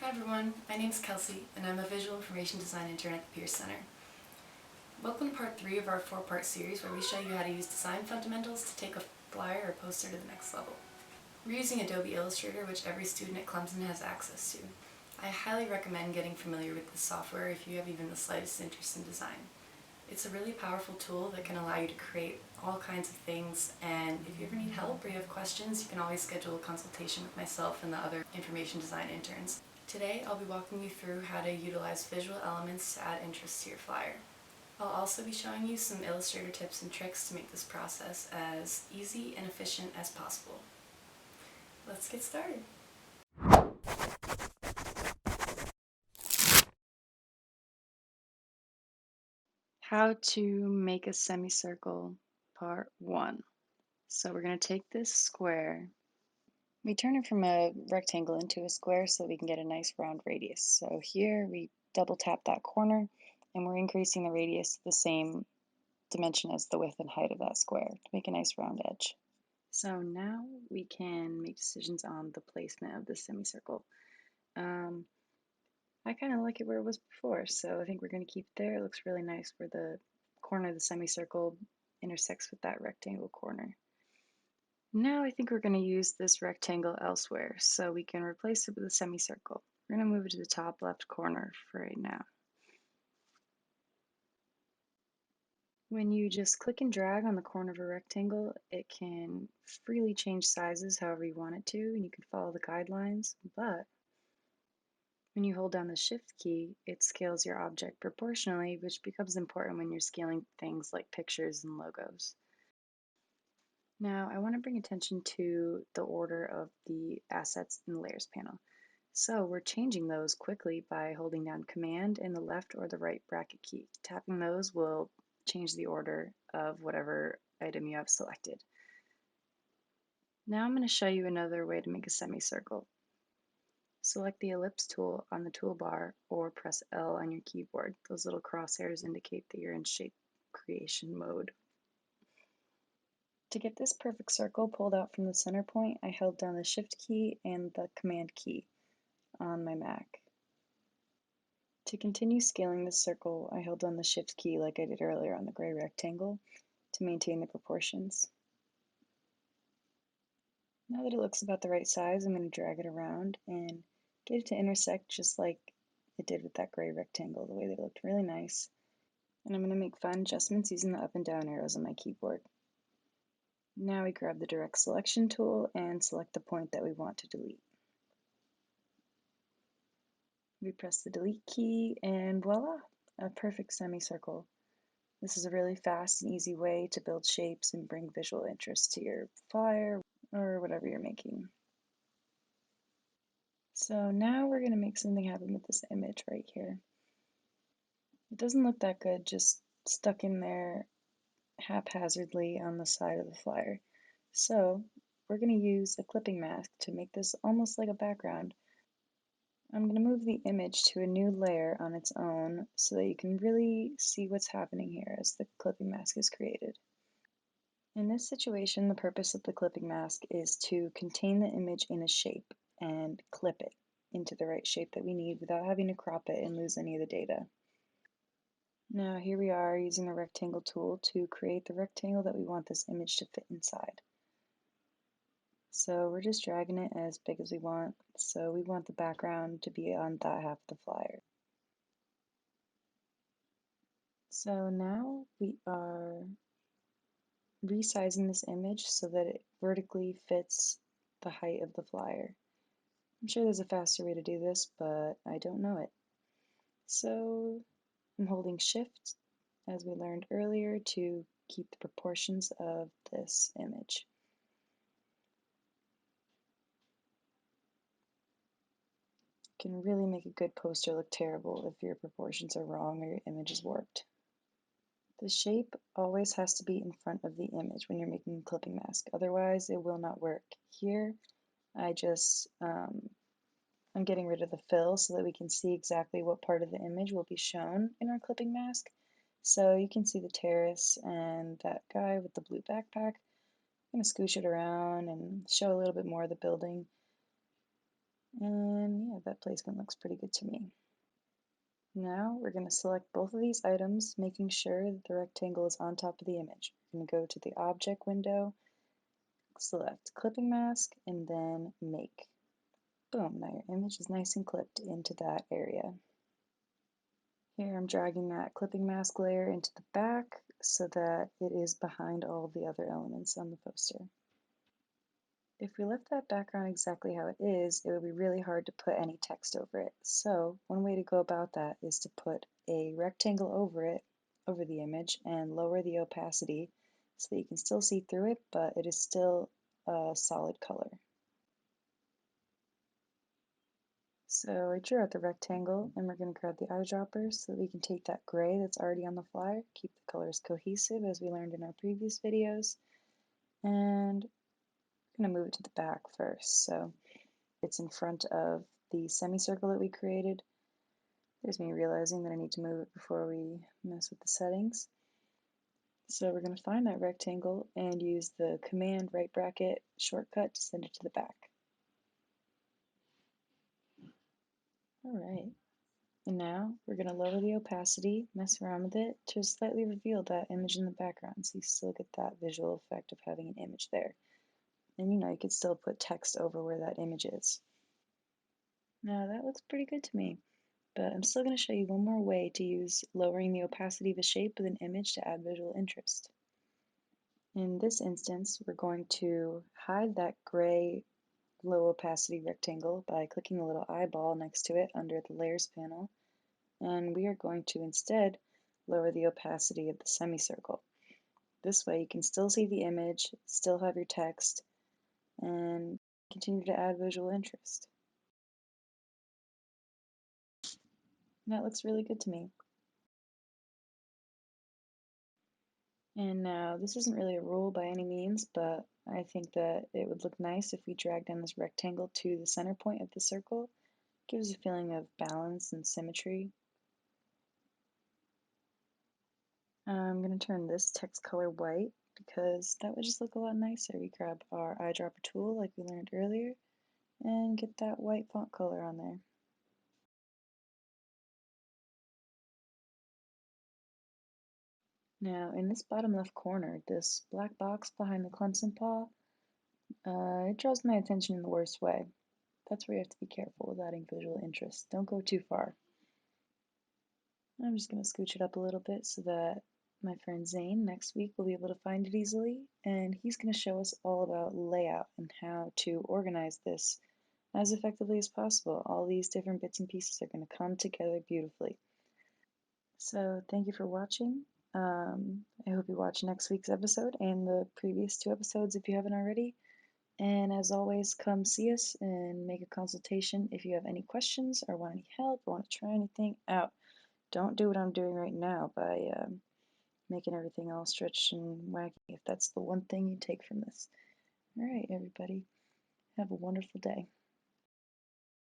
Hi everyone, my name is Kelsey and I'm a Visual Information Design intern at the Pearce Center. Welcome to part 3 of our 4-part series where we show you how to use design fundamentals to take a flyer or poster to the next level. We're using Adobe Illustrator, which every student at Clemson has access to. I highly recommend getting familiar with this software if you have even the slightest interest in design. It's a really powerful tool that can allow you to create all kinds of things, and if you ever need help or you have questions, you can always schedule a consultation with myself and the other information design interns. Today I'll be walking you through how to utilize visual elements to add interest to your flyer. I'll also be showing you some Illustrator tips and tricks to make this process as easy and efficient as possible. Let's get started. How to make a semicircle, part 1. So we're going to take this square. We turn it from a rectangle into a square so we can get a nice round radius. So here we double tap that corner and we're increasing the radius to the same dimension as the width and height of that square to make a nice round edge. So now we can make decisions on the placement of the semicircle. I kind of like it where it was before, so I think we're going to keep it there. It looks really nice where the corner of the semicircle intersects with that rectangle corner. Now I think we're going to use this rectangle elsewhere, so we can replace it with a semicircle. We're going to move it to the top left corner for right now. When you just click and drag on the corner of a rectangle, it can freely change sizes however you want it to, and you can follow the guidelines, but when you hold down the Shift key, it scales your object proportionally, which becomes important when you're scaling things like pictures and logos. Now, I want to bring attention to the order of the assets in the Layers panel. So we're changing those quickly by holding down Command and the left or the right bracket key. Tapping those will change the order of whatever item you have selected. Now I'm going to show you another way to make a semicircle. Select the ellipse tool on the toolbar or press L on your keyboard. Those little crosshairs indicate that you're in shape creation mode. To get this perfect circle pulled out from the center point, I held down the Shift key and the Command key on my Mac. To continue scaling this circle, I held down the Shift key like I did earlier on the gray rectangle to maintain the proportions. Now that it looks about the right size, I'm going to drag it around and get it to intersect just like it did with that gray rectangle, the way that it looked really nice. And I'm going to make fine adjustments using the up and down arrows on my keyboard. Now we grab the direct selection tool and select the point that we want to delete. We press the delete key and voila, a perfect semicircle. This is a really fast and easy way to build shapes and bring visual interest to your flyer or whatever you're making. So now we're going to make something happen with this image right here. It doesn't look that good, just stuck in there haphazardly on the side of the flyer. So we're going to use a clipping mask to make this almost like a background. I'm going to move the image to a new layer on its own so that you can really see what's happening here as the clipping mask is created. In this situation, the purpose of the clipping mask is to contain the image in a shape and clip it into the right shape that we need without having to crop it and lose any of the data. Now here we are using the rectangle tool to create the rectangle that we want this image to fit inside. So we're just dragging it as big as we want. So we want the background to be on that half of the flyer. So now we are resizing this image so that it vertically fits the height of the flyer. I'm sure there's a faster way to do this, but I don't know it. So I'm holding Shift, as we learned earlier, to keep the proportions of this image. Can really make a good poster look terrible if your proportions are wrong or your image is warped. The shape always has to be in front of the image when you're making a clipping mask, otherwise it will not work. Here I just I'm getting rid of the fill so that we can see exactly what part of the image will be shown in our clipping mask. So you can see the terrace and that guy with the blue backpack. I'm going to scoosh it around and show a little bit more of the building. And yeah, that placement looks pretty good to me. Now we're going to select both of these items, making sure that the rectangle is on top of the image. We're going to go to the Object window, select Clipping Mask, and then Make. Boom, now your image is nice and clipped into that area. Here I'm dragging that clipping mask layer into the back so that it is behind all of the other elements on the poster. If we left that background exactly how it is, it would be really hard to put any text over it. So one way to go about that is to put a rectangle over it, over the image, and lower the opacity so that you can still see through it, but it is still a solid color. So I drew out the rectangle, and we're going to grab the eyedropper so that we can take that gray that's already on the flyer, keep the colors cohesive as we learned in our previous videos, and I'm going to move it to the back first. So it's in front of the semicircle that we created. There's me realizing that I need to move it before we mess with the settings. So we're going to find that rectangle and use the Command right bracket shortcut to send it to the back. Alright, and now we're going to lower the opacity, mess around with it to slightly reveal that image in the background so you still get that visual effect of having an image there. And you could still put text over where that image is. Now that looks pretty good to me. But I'm still going to show you one more way to use lowering the opacity of a shape with an image to add visual interest. In this instance, we're going to hide that gray low opacity rectangle by clicking the little eyeball next to it under the Layers panel, and we are going to instead lower the opacity of the semicircle. This way you can still see the image, still have your text, and continue to add visual interest. And that looks really good to me. And now, this isn't really a rule by any means, but I think that it would look nice if we drag down this rectangle to the center point of the circle. It gives a feeling of balance and symmetry. I'm going to turn this text color white because that would just look a lot nicer. We grab our eyedropper tool like we learned earlier and get that white font color on there. Now, in this bottom left corner, this black box behind the Clemson paw, it draws my attention in the worst way. That's where you have to be careful with adding visual interest. Don't go too far. I'm just going to scooch it up a little bit so that my friend Zane next week will be able to find it easily, and he's going to show us all about layout and how to organize this as effectively as possible. All these different bits and pieces are going to come together beautifully. So thank you for watching. I hope you watch next week's episode and the previous two episodes if you haven't already. And as always, come see us and make a consultation if you have any questions or want any help or want to try anything out. Don't do what I'm doing right now by making everything all stretched and wacky, if that's the one thing you take from this. Alright, everybody. Have a wonderful day.